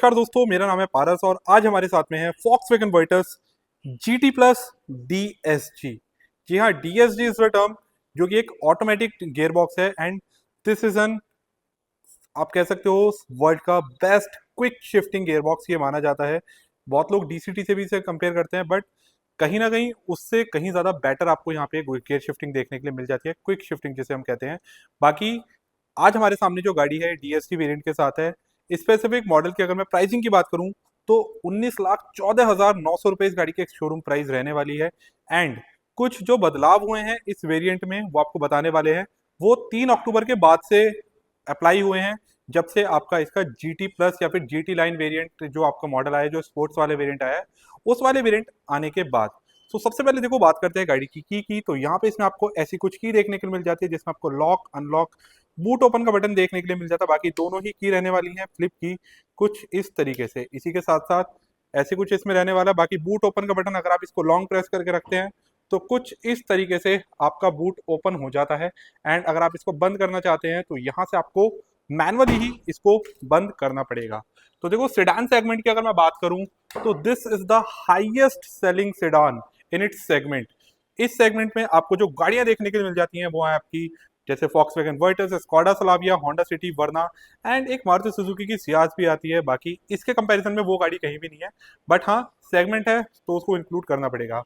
नमस्कार दोस्तों, मेरा नाम है पारस और आज हमारे साथ में है Volkswagen Virtus GT plus DSG। जी हाँ, DSG इज द टर्म जो कि एक ऑटोमेटिक गियर बॉक्स है एंड दिस इज एन, आप कह सकते हो, वर्ल्ड का best quick shifting gear box ये माना जाता है। बहुत लोग DCT से भी इसे कंपेयर करते हैं, बट कहीं ना कहीं उससे कहीं ज़्यादा बेटर आपको यहाँ पे गियर शिफ्टिंग देखने के लिए मिल जाती है, क्विक शिफ्टिंग जिसे हम कहते हैं। बाकी आज हमारे सामने जो गाड़ी है DSG वेरिएंट के साथ है। स्पेसिफिक मॉडल की अगर मैं प्राइसिंग की बात करूं तो 19,14,900 रुपये इस गाड़ी की एक शोरूम प्राइस रहने वाली है। एंड कुछ जो बदलाव हुए हैं इस वेरिएंट में वो आपको बताने वाले हैं। वो 3 अक्टूबर के बाद से अप्लाई हुए हैं, जब से आपका इसका GT प्लस या फिर GT लाइन वेरिएंट जो आपका मॉडल आया है, जो स्पोर्ट्स वाले वेरिएंट आया है, उस वाले वेरिएंट आने के बाद। तो सबसे पहले देखो बात करते हैं गाड़ी की तो यहाँ पे इसमें आपको ऐसी कुछ की देखने को मिल जाती है जिसमें आपको लॉक अनलॉक बूट ओपन का बटन देखने के लिए मिल जाता है। बाकी दोनों ही की रहने वाली है फ्लिप की, कुछ इस तरीके से। इसी के साथ साथ ऐसे कुछ इसमें रहने वाला है। बाकी बूट ओपन का बटन अगर आप इसको लॉन्ग प्रेस करके रखते हैं तो कुछ इस तरीके से आपका बूट ओपन हो जाता है। एंड अगर आप इसको बंद करना चाहते हैं तो यहाँ से आपको मैनुअली ही इसको बंद करना पड़ेगा। तो देखो, सेडान सेगमेंट की अगर मैं बात करूं तो this is the highest selling sedan in its segment. इस सेगमेंट में आपको जो गाड़ियां देखने के लिए मिल जाती हैं वो है आपकी जैसे Volkswagen Virtus, Skoda Slavia, Honda City, Verna and एक मारुति सुजुकी की सियाज भी आती है। बाकी इसके कंपैरिजन में वो गाड़ी कहीं भी नहीं है, बट हाँ, सेगमेंट है तो उसको इंक्लूड करना पड़ेगा।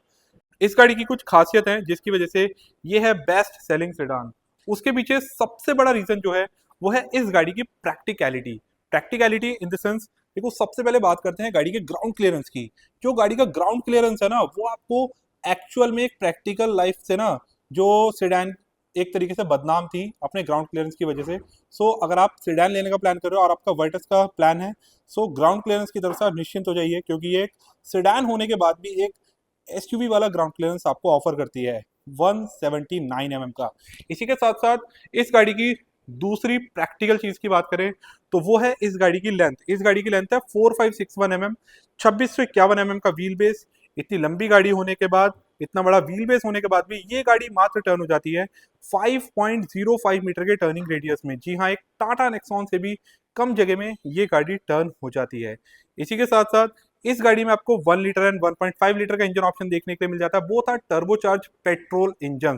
इस गाड़ी की कुछ खासियत है जिसकी वजह से ये है बेस्ट सेलिंग सेडान। उसके पीछे सबसे बड़ा रीजन जो है वो है इस गाड़ी की practicality. Practicality in the sense, देखो सबसे पहले बात करते हैं गाड़ी के ग्राउंड क्लियरेंस की। जो गाड़ी का ग्राउंड क्लियरेंस है ना, वो आपको एक्चुअल में एक प्रैक्टिकल लाइफ से ना, जो सेडान एक तरीके से बदनाम थी अपने ग्राउंड क्लियरेंस की वजह से। सो अगर आप सेडान लेने का प्लान कर रहे हो और आपका वर्टस का प्लान है, सो ग्राउंड क्लियरेंस की तरफ से आप निश्चिंत हो जाइए, क्योंकि ये एक सेडान होने के बाद भी एक SUV वाला ग्राउंड क्लियरेंस आपको ऑफर करती है 179 का। इसी के साथ साथ इस गाड़ी की दूसरी प्रैक्टिकल चीज की बात करें तो वो है इस गाड़ी की लेंथ। इस गाड़ी की लेंथ है 4561 mm, 2651 mm का व्हील बेस। इतनी लंबी गाड़ी होने के बाद, इतना बड़ा व्हील बेस होने के बाद भी ये गाड़ी मात्र टर्न हो जाती है 5.05 मीटर के टर्निंग रेडियस में। जी हाँ, एक टाटा नेक्सॉन से भी कम जगह में ये गाड़ी टर्न हो जाती है। इसी के साथ साथ इस गाड़ी में आपको 1 लीटर एंड 1.5 लीटर का इंजन ऑप्शन देखने के लिए मिल जाता है। वो था टर्बोचार्ज पेट्रोल इंजन।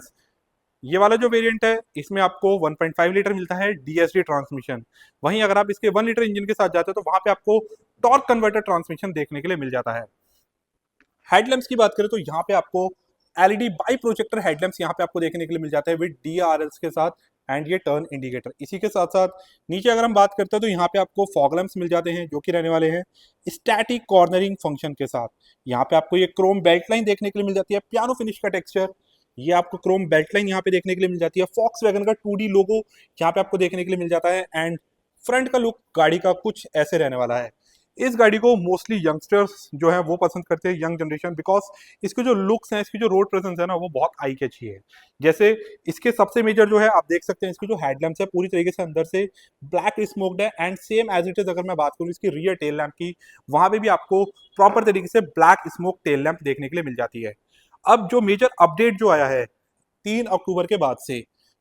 ये वाला जो वेरिएंट है इसमें आपको 1.5 लीटर मिलता है DSG ट्रांसमिशन। वहीं अगर आप इसके 1 लीटर इंजन के साथ जाते हो तो वहां पे आपको टॉर्क कन्वर्टर ट्रांसमिशन देखने के लिए मिल जाता है। हेडलैम्प्स की बात करें तो यहाँ पे आपको LED बाई प्रोजेक्टर हेडलैम्प्स यहाँ पे आपको देखने के लिए मिल जाता है विद DRLs के साथ एंड ये टर्न इंडिकेटर। इसी के साथ साथ नीचे अगर हम बात करते हैं तो यहाँ पे आपको फॉग लैंप्स मिल जाते हैं जो कि रहने वाले हैं स्टैटिक कॉर्नरिंग फंक्शन के साथ। यहाँ पे आपको ये क्रोम बेल्ट लाइन देखने के लिए मिल जाती है, पियानो फिनिश का टेक्सचर। ये आपको क्रोम बेल्ट लाइन यहाँ पे देखने के लिए मिल जाती है। Volkswagen का 2D लोगो यहाँ पे आपको देखने के लिए मिल जाता है। एंड फ्रंट का लुक गाड़ी का कुछ ऐसे रहने वाला है। इस गाड़ी को मोस्टली यंगस्टर्स जो है वो पसंद करते हैं, यंग जनरेशन, बिकॉज इसके जो लुक्स हैं, इसकी जो रोड प्रेजेंस है ना, वो बहुत आई कैची है। जैसे इसके सबसे मेजर जो है आप देख सकते हैं, इसकी जो हेडलैम्प्स है पूरी तरीके से अंदर से ब्लैक स्मोक्ड है। And same as it is अगर मैं बात करूँ इसकी रियर टेल लैम्प की, वहां पे भी आपको प्रॉपर तरीके से ब्लैक स्मोक टेल लैम्प देखने के लिए मिल जाती है। अब जो मेजर अपडेट जो आया है 3 अक्टूबर के बाद से,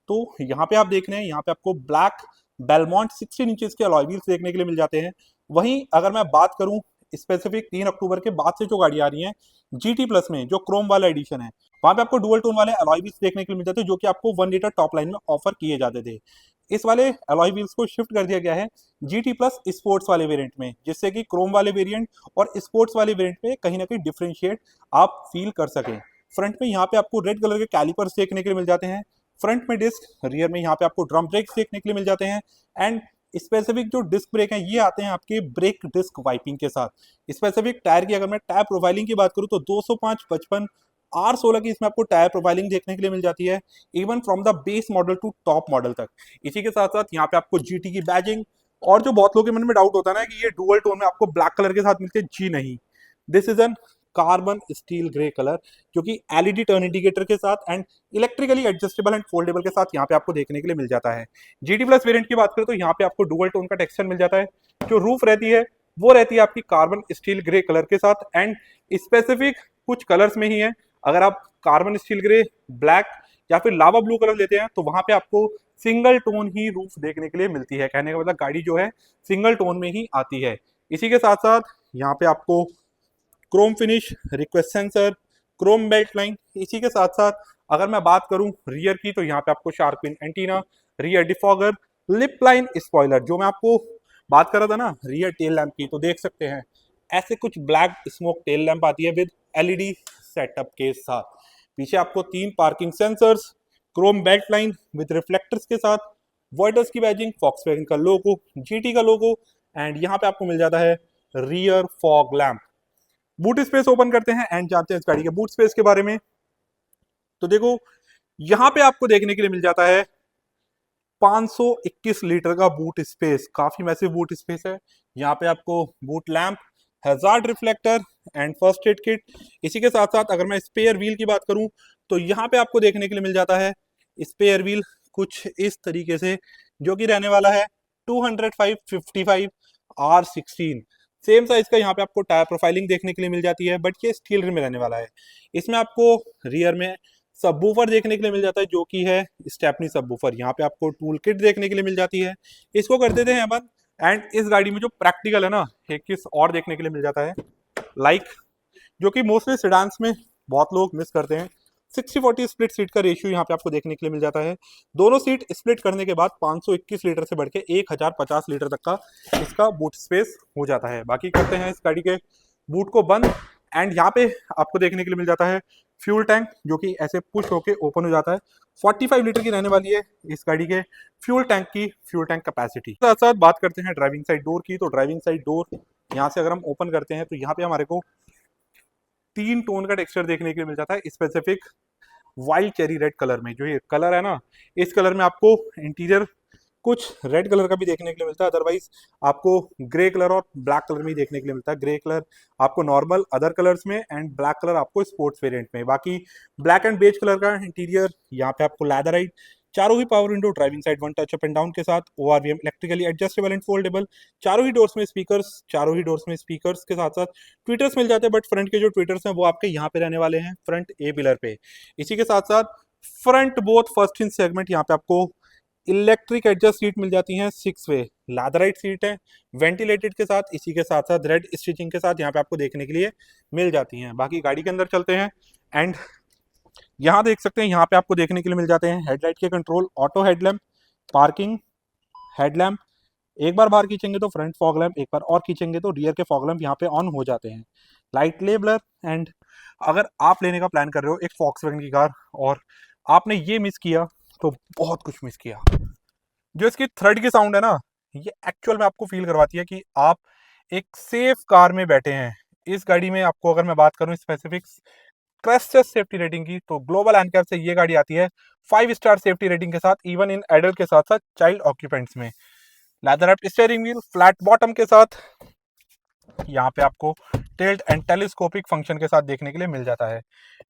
तो यहाँ पे आप देख रहे हैं, यहाँ पे आपको ब्लैक बेलमॉन्ट 16 इंचेस के अलॉय व्हील्स देखने के लिए मिल जाते हैं। वहीं अगर मैं बात करूं स्पेसिफिक 3 अक्टूबर के बाद से जो गाड़ी आ रही है GT प्लस में, जो क्रोम वाला एडिशन है, वहां पे आपको डुअल टोन वाले अलॉय व्हील्स देखने के लिए मिल जाते हैं जो कि आपको 1 लीटर टॉप लाइन में ऑफर किए जाते थे। इस वाले अलॉय व्हील्स को शिफ्ट कर दिया गया है GT प्लस स्पोर्ट्स वाले वेरिएंट में, जिससे कि क्रोम वाले वेरिएंट और स्पोर्ट्स वाले वेरिएंट में कहीं ना कहीं डिफ्रेंशिएट आप फील कर सकें। फ्रंट में यहाँ पे आपको रेड कलर के कैलिपर्स देखने के लिए मिल जाते हैं, फ्रंट में डिस्क, रियर में यहाँ पे आपको ड्रम ब्रेक्स देखने के लिए मिल जाते हैं। एंड स्पेसिफिक जो डिस्क ब्रेक हैं ये आते हैं आपके ब्रेक डिस्क वाइपिंग के साथ। स्पेसिफिक टायर की अगर मैं टायर प्रोफाइलिंग की बात करूं तो 205/55 R16 की इसमें आपको टायर प्रोफाइलिंग देखने के लिए मिल जाती है, even from the base model to top model तक। इसी के साथ साथ यहाँ पे आपको GT की बैजिंग, और जो बहुत लोगों के मन में डाउट होता है ना कि ये डुअल टोन में आपको ब्लैक कलर के साथ मिलते हैं, जी नहीं, this is an carbon steel grey colour, जो कि LED टर्न इंडिकेटर के साथ and electrically adjustable and foldable के साथ यहाँ पे आपको देखने के लिए मिल जाता है। GT प्लस वेरिएंट की बात करें तो यहाँ पे आपको डुअल टोन का टेक्सचर मिल जाता है। जो रूफ रहती है वो रहती है आपकी कार्बन स्टील ग्रे कलर के साथ एंड स्पेसिफिक कुछ कलर्स में ही है। अगर आप कार्बन स्टील ग्रे, ब्लैक या फिर लावा ब्लू कलर लेते हैं तो वहां पे आपको सिंगल टोन ही रूफ देखने के लिए मिलती है। कहने का मतलब गाड़ी जो है सिंगल टोन में ही आती है। इसी के साथ साथ यहाँ पे आपको Chrome finish, request sensor, Chrome belt line. इसी के साथ साथ अगर मैं बात करूं रियर की, तो यहाँ पे आपको shark fin antenna, rear defogger, lip line spoiler. जो मैं आपको बात कर रहा था ना रियर टेल लैंप की, तो देख सकते हैं ऐसे कुछ ब्लैक स्मोक टेल लैंप आती है विद एलईडी सेटअप के साथ। पीछे आपको 3 parking sensors, Chrome belt line with reflectors के साथ, वॉइटर्स की बैजिंग, फॉक्सवैगन का लोगो, जीटी का लोगो, एंड यहाँ पे आपको मिल जाता है rear fog lamp. Boot space open करते हैं एंड जानते हैं इस गाड़ी के बूट स्पेस के बारे में। तो देखो यहां पे आपको देखने के लिए मिल जाता है 521 लीटर का बूट स्पेस, काफी मैसिव बूट स्पेस है। यहाँ पे आपको boot lamp, hazard reflector and first aid kit. इसी के साथ साथ अगर मैं स्पेयर व्हील की बात करूं, तो यहाँ पे आपको देखने के लिए मिल जाता है स्पेयर व्हील कुछ इस तरीके से, जो कि रहने वाला है 205/55 R16। सेम साइज का यहाँ पे आपको टायर प्रोफाइलिंग देखने के लिए मिल जाती है, बट ये स्टील में रहने वाला है। इसमें आपको रियर में सबवूफर देखने के लिए मिल जाता है, जो कि है स्टेपनी सबवूफर। यहाँ पे आपको टूल किट देखने के लिए मिल जाती है। इसको कर देते हैं बंद। एंड इस गाड़ी में जो प्रैक्टिकल है ना, एक चीज और देखने के लिए मिल जाता है, लाइक जो कि मोस्टली सेडान्स में बहुत लोग मिस करते हैं, 60-40 स्प्लिट सीट का रेशियो यहाँ पे आपको देखने के लिए मिल जाता है। दोनों सीट स्प्लिट करने के बाद 521 लीटर से बढ़ के 1050 लीटर तक का इसका बूट स्पेस हो जाता है। बाकी करते हैं इस गाड़ी के बूट को बंद। एंड यहाँ पे आपको देखने के लिए मिल जाता है फ्यूल टैंक, जो कि ऐसे पुश होके ओपन हो जाता है। 45 लीटर की रहने वाली है इस गाड़ी के फ्यूल टैंक की फ्यूल टैंक कैपेसिटी। साथ साथ बात करते हैं ड्राइविंग साइड डोर की। तो ड्राइविंग साइड डोर यहाँ से अगर हम ओपन करते हैं, तो यहाँ पे हमारे को 3 टोन का टेक्सचर देखने के लिए मिल जाता है specific wild cherry red colour में। जो ये कलर है ना, इस कलर में आपको इंटीरियर कुछ रेड कलर का भी देखने के लिए मिलता है, अदरवाइज आपको ग्रे कलर और ब्लैक कलर में ही देखने के लिए मिलता है। ग्रे कलर आपको नॉर्मल अदर कलर्स में एंड ब्लैक कलर आपको स्पोर्ट्स वेरिएंट में। बाकी ब्लैक एंड बेज कलर का इंटीरियर। यहाँ पे आपको लैदराइट, चारों ही power window, driving side one touch up and down के साथ, ORVM electrically adjustable and foldable, चारों ही डोर्स में स्पीकर्स, चारों ही डोर्स में स्पीकर्स के साथ साथ ट्विटर्स मिल जाते हैं, बट फ्रंट के जो ट्विटर्स हैं वो आपके यहाँ पे रहने वाले हैं फ्रंट ए पिलर पे। इसी के साथ साथ front both first in segment यहाँ पे आपको इलेक्ट्रिक एडजस्ट सीट मिल जाती हैं, 6 वे लैदराइट सीट है वेंटिलेटेड के साथ। इसी के साथ साथ रेड स्टिचिंग के साथ यहाँ पे आपको देखने के लिए मिल जाती हैं। बाकी गाड़ी के अंदर चलते हैं एंड यहाँ देख सकते हैं, यहाँ पे आपको देखने के लिए मिल जाते हैं हेडलाइट के control, auto headlamp, parking headlamp. एक बार बाहर खींचेंगे तो फ्रंट फॉग लैम्प, एक बार और खींचेंगे तो रियर के फॉग लैम्प यहाँ पे ऑन हो जाते हैं। Light labeller. एंड अगर आप लेने का प्लान कर रहे हो एक फॉक्सवैगन की कार और आपने ये मिस किया, तो बहुत कुछ मिस किया। जो इसकी थ्रेड की साउंड है ना, ये एक्चुअल में आपको फील करवाती है कि आप एक सेफ कार में बैठे हैं। इस गाड़ी में आपको अगर मैं बात करूं स्पेसिफिक्स क्रैश सेफ्टी रेटिंग की, तो ग्लोबल एनकैप से ये गाड़ी आती है 5 स्टार सेफ्टी रेटिंग के साथ, इवन इन एडल्ट के साथ साथ चाइल्ड ऑक्यूपेंट्स में। Leather wrapped steering wheel, flat bottom के साथ, यहाँ पे आपको टिल्ट एंड टेलीस्कोपिक फंक्शन के साथ देखने के लिए मिल जाता है।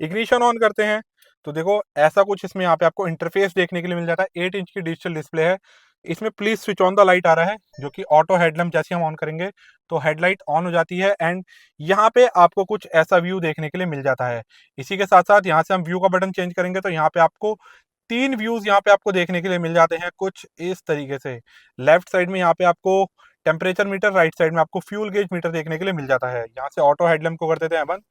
इग्निशन ऑन करते हैं तो देखो ऐसा कुछ इसमें यहाँ पे आपको इंटरफेस देखने के लिए मिल जाता है। 8 इंच की डिजिटल डिस्प्ले है। इसमें please switch on the light आ रहा है, जो कि ऑटो हेडलैम्प जैसे हम ऑन करेंगे तो हेडलाइट ऑन हो जाती है। एंड यहाँ पे आपको कुछ ऐसा व्यू देखने के लिए मिल जाता है। इसी के साथ साथ यहाँ से हम व्यू का बटन चेंज करेंगे तो यहाँ पे आपको 3 व्यूज यहाँ पे आपको देखने के लिए मिल जाते हैं कुछ इस तरीके से। लेफ्ट साइड में यहाँ पे आपको टेम्परेचर मीटर, राइट साइड में आपको फ्यूल गेज मीटर देखने के लिए मिल जाता है। यहाँ से ऑटो हेडलैम्प को कर देते हैं बंद।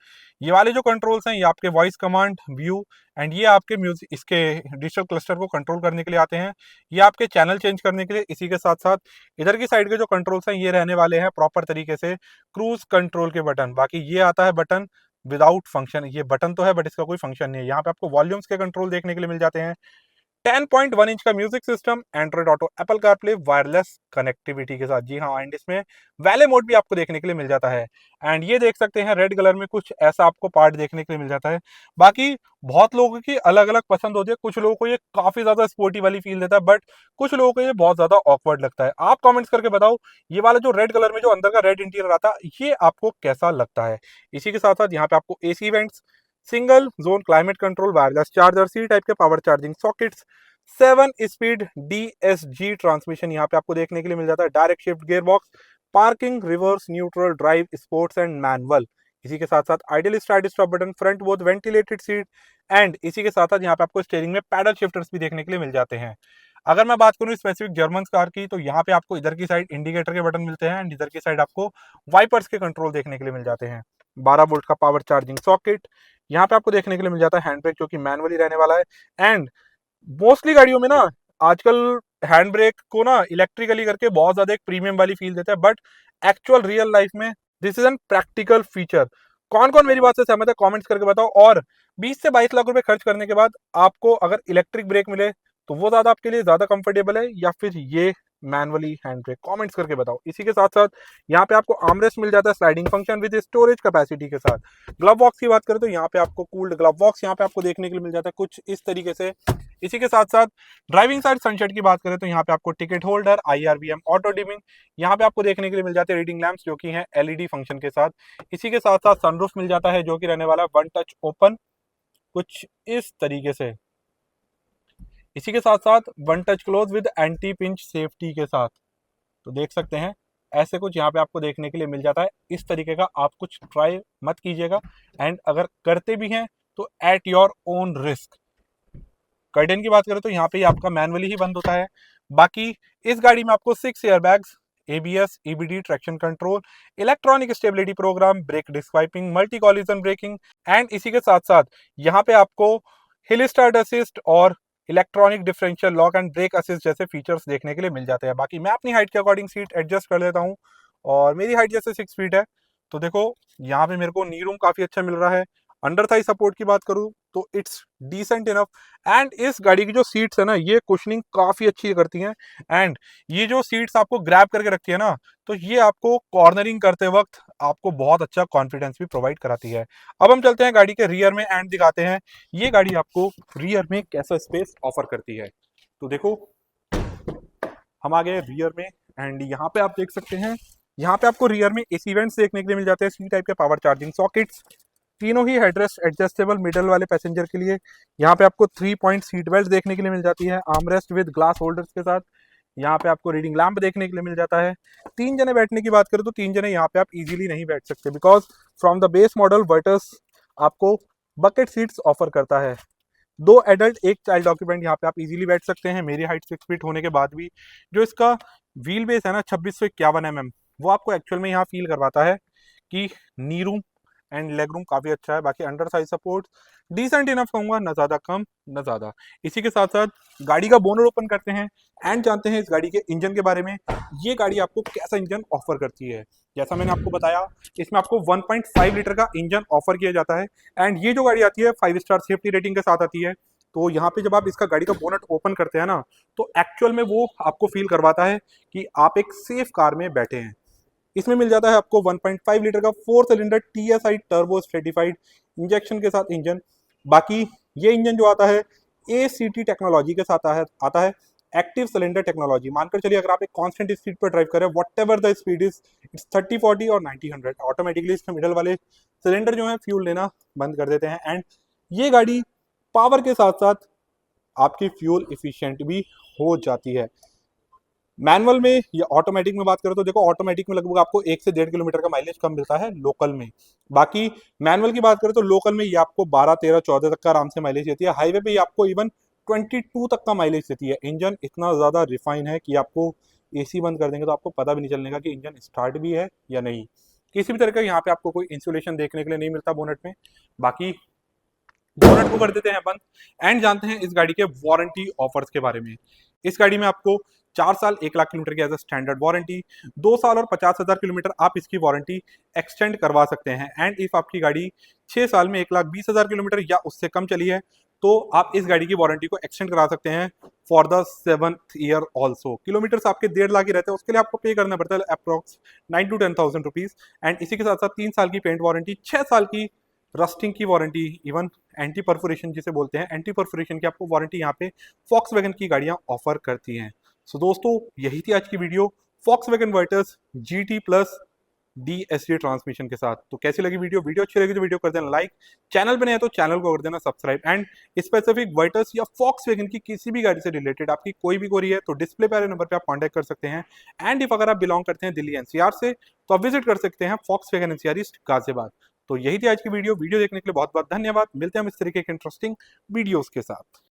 ये वाले जो कंट्रोल्स हैं ये आपके वॉइस कमांड, व्यू एंड ये आपके म्यूजिक, इसके डिजिटल क्लस्टर को कंट्रोल करने के लिए आते हैं। ये आपके चैनल चेंज करने के लिए। इसी के साथ साथ इधर की साइड के जो कंट्रोल्स हैं ये रहने वाले हैं प्रॉपर तरीके से क्रूज कंट्रोल के बटन। बाकी ये आता है बटन विदाउट फंक्शन, ये बटन तो है बट इसका कोई फंक्शन नहीं है। यहाँ पे आपको वॉल्यूम्स के कंट्रोल देखने के लिए मिल जाते हैं। 10.1 इंच का music system, Android auto, Apple CarPlay, wireless connectivity के साथ। जी हाँ, एंड इसमें वैले मोड भी आपको देखने के लिए मिल जाता है। एंड ये देख सकते हैं रेड कलर में कुछ ऐसा आपको पार्ट देखने के लिए मिल जाता है। बाकी बहुत लोगों की अलग अलग पसंद होती है। कुछ लोगों को ये काफी ज्यादा स्पोर्टी वाली फील देता है, बट कुछ लोगों को ये बहुत ज्यादा ऑकवर्ड लगता है। आप कमेंट्स करके बताओ ये वाला जो रेड कलर में जो अंदर का रेड इंटीरियर आता है ये आपको कैसा लगता है। इसी के साथ साथ यहाँ पे आपको AC vents, single zone climate control, wireless charger, C type के power charging sockets, 7 speed DSG transmission यहाँ पे आपको देखने के लिए मिल जाता है। Direct shift gear box, parking, reverse, neutral, drive, sports and manual. इसी के साथ साथ ideal start stop button, front both ventilated seat. And इसी के साथ साथ यहाँ पे आपको स्टीयरिंग में पैडल शिफ्टर्स भी देखने के लिए मिल जाते हैं। अगर मैं बात करूं स्पेसिफिक जर्मन कार की, तो यहाँ पे आपको इधर की साइड इंडिकेटर के बटन मिलते हैं एंड इधर की साइड आपको वाइपर्स के कंट्रोल देखने के लिए मिल जाते हैं। 12 वोल्ट का पावर चार्जिंग सॉकेट यहाँ पे आपको देखने के लिए मिल जाता है। हैंड ब्रेक जो कि मैनुअली रहने वाला है एंड मोस्टली गाड़ियों में ना आजकल हैंड ब्रेक को ना इलेक्ट्रिकली करके बहुत ज्यादा एक प्रीमियम वाली फील देता है, बट एक्चुअल रियल लाइफ में this is an practical feature. कौन कौन मेरी बात से सहमत है कमेंट्स करके बताओ। और 20 से 22 लाख रुपए खर्च करने के बाद आपको अगर इलेक्ट्रिक ब्रेक मिले तो वो ज्यादा आपके लिए ज्यादा कंफर्टेबल है या फिर ये मैनुअली हैंड ब्रेक, कमेंट्स करके बताओ। इसी के साथ साथ यहाँ पे आपको आर्मरेस्ट मिल जाता है sliding function with storage capacity के साथ। ग्लव बॉक्स की बात करें तो यहाँ पे आपको कूल्ड ग्लव बॉक्स यहाँ पे आपको देखने के लिए मिल जाता है कुछ इस तरीके से। इसी के साथ साथ ड्राइविंग साइड सनशेड की बात करें तो यहाँ पे आपको ticket holder, IRVM auto dimming यहाँ पे आपको देखने के लिए मिल जाते हैं रीडिंग लैंप्स जो कि हैं LED फंक्शन के साथ। इसी के साथ साथ सनरूफ मिल जाता है जो कि रहने वाला वन टच ओपन कुछ इस तरीके से। इसी के साथ साथ one touch close with anti pinch safety के साथ। तो देख सकते हैं ऐसे कुछ यहाँ पे आपको देखने के लिए मिल जाता है। इस तरीके का आप कुछ ट्राई मत कीजिएगा एंड अगर करते भी हैं तो at your own risk. Curtain की बात करें तो यहाँ पे आपका मैनुअली ही बंद होता है। बाकी इस गाड़ी में आपको 6 airbags, ABS, EBD, traction control, electronic stability programme, brake disc wiping, multi collision braking and इसी के साथ साथ यहाँ पे आपको हिल स्टार्ट असिस्ट और electronic differential lock and brake assist जैसे फीचर्स देखने के लिए मिल जाते हैं। बाकी मैं अपनी हाइट के अकॉर्डिंग सीट एडजस्ट कर लेता हूँ और मेरी हाइट जैसे 6 फीट है, तो देखो यहाँ पे मेरे को नी रूम काफी अच्छा मिल रहा है। अंडर थाई सपोर्ट की बात करूँ तो इट्स डिसेंट इनफ एंड इस गाड़ी की जो सीट्स है ना ये कुशनिंग काफी अच्छी करती हैं एंड ये जो सीट्स आपको ग्रैब करके रखती है ना, तो ये आपको कॉर्नरिंग करते वक्त आपको बहुत अच्छा कॉन्फिडेंस भी प्रोवाइड कराती है। अब हम चलते हैं गाड़ी के रियर में एंड दिखाते हैं ये गाड़ी आपको रियर में कैसा स्पेस ऑफर करती है। तो देखो हम आ गए रियर में एंड यहाँ पे आप देख सकते हैं यहाँ पे आपको रियर में एसी वेंट्स देखने के लिए मिल जाते हैं, सी टाइप के पावर चार्जिंग सॉकेट्स, तीनों ही हेडरेस्ट एडजस्टेबल मिडल वाले पैसेंजर के लिए। यहाँ पे आपको 3 पॉइंट सीट बेल्ट देखने के लिए मिल जाती है आर्मरेस्ट विद ग्लास होल्डर्स के साथ। यहाँ पे आपको रीडिंग लैंप देखने के लिए मिल जाता है। 3 जने बैठने की बात करें तो 3 जने यहाँ पे आप इजीली नहीं बैठ सकते because from the base model Virtus आपको बकेट सीट्स ऑफर करता है। 2 एडल्ट 1 चाइल्ड ऑक्यूपेंट यहाँ पे आप इजीली बैठ सकते हैं। मेरी हाइट 6 फीट होने के बाद भी जो इसका व्हील बेस है ना 2651 mm, वो आपको एक्चुअल में यहाँ फील करवाता है कि knee room and leg room काफी अच्छा है। बाकी under size support decent enough कहूंगा, ना ज्यादा कम ना ज्यादा। इसी के साथ साथ गाड़ी का बोनट ओपन करते हैं एंड जानते हैं इस गाड़ी के इंजन के बारे में। ये गाड़ी आपको कैसा इंजन ऑफर करती है। जैसा मैंने आपको बताया इसमें आपको 1.5 लीटर का इंजन ऑफर किया जाता है एंड ये जो गाड़ी आती है 5 स्टार सेफ्टी रेटिंग के साथ आती है। तो यहाँ पे जब आप इसका गाड़ी का बोनट ओपन करते हैं ना तो एक्चुअल में वो आपको फील करवाता है कि आप एक सेफ कार में बैठे हैं। इसमें मिल जाता है आपको 1.5 लीटर का 4 cylinder TSI turbo stratified injection के साथ इंजन। बाकी ये इंजन जो आता है ACT टेक्नोलॉजी के साथ आता है एक्टिव सिलेंडर टेक्नोलॉजी। मानकर चलिए अगर आप एक कांस्टेंट स्पीड पर ड्राइव कर रहे हैं what ever the speed is it's 30, 40 और 90, 100, ऑटोमेटिकली इसके मिडल वाले सिलेंडर जो है फ्यूल लेना बंद कर देते हैं एंड ये गाड़ी पावर के साथ साथ आपकी फ्यूल इफिशियंट भी हो जाती है। मैनुअल में या ऑटोमेटिक में बात करें तो देखो ऑटोमेटिक में लगभग आपको 1 से 1.5 किलोमीटर का माइलेज कम मिलता है लोकल में। बाकी मैनुअल की बात करें तो लोकल में ये आपको 12, 13, 14 तक का आराम से माइलेज देती है। हाईवे पे ये आपको इवन 22 तक का माइलेज देती है। इंजन इतना ज्यादा रिफाइन है कि आपको AC बंद कर देंगे तो आपको पता भी नहीं चलने का कि इंजन स्टार्ट भी है या नहीं। किसी भी तरह का यहाँ पे आपको कोई इंसुलेशन देखने के लिए नहीं मिलता बोनट में। बाकी बोनट को कर देते हैं बंद एंड जानते हैं इस गाड़ी के वारंटी ऑफर्स के बारे में। इस गाड़ी में आपको 4 साल 1 लाख किलोमीटर की एज अ स्टैंडर्ड वारंटी, 2 साल और 50,000 किलोमीटर आप इसकी वारंटी एक्सटेंड करवा सकते हैं एंड इफ आपकी गाड़ी 6 साल में 1,20,000 किलोमीटर या उससे कम चली है तो आप इस गाड़ी की वारंटी को एक्सटेंड करा सकते हैं for the 7th year also. Kilometre आपके 1.5 लाख ही रहते हैं, उसके लिए आपको पे करना पड़ता है अप्रोक्स 9 to 10,000 रुपीज एंड इसी के साथ साथ 3 साल की पेंट वारंटी, 6 साल की रस्टिंग की वारंटी, इवन एंटी परफोरेशन जिसे बोलते हैं एंटी परफोरेशन की आपको वारंटी यहाँ पे फॉक्सवैगन की गाड़ियां ऑफर करती हैं। सो दोस्तों यही थी आज की video Volkswagen Virtus GT plus DSG transmission के साथ। तो कैसी लगी वीडियो अच्छी लगी तो वीडियो कर देना लाइक, चैनल पे नए तो चैनल को कर देना सब्सक्राइब एंड स्पेसिफिक वर्टस या फॉक्सवैगन की किसी भी गाड़ी से रिलेटेड आपकी कोई भी क्वेरी है तो डिस्प्ले पे आ रहे नंबर पे आप कांटेक्ट कर सकते हैं एंड इफ अगर आप बिलोंग करते हैं दिल्ली NCR से तो आप विजिट कर सकते हैं फॉक्सवैगन NCR ईस्ट गाजियाबाद। तो यही थी आज की वीडियो देखने के लिए बहुत बहुत धन्यवाद। मिलते हैं हम इस तरीके के इंटरेस्टिंग वीडियोस के साथ।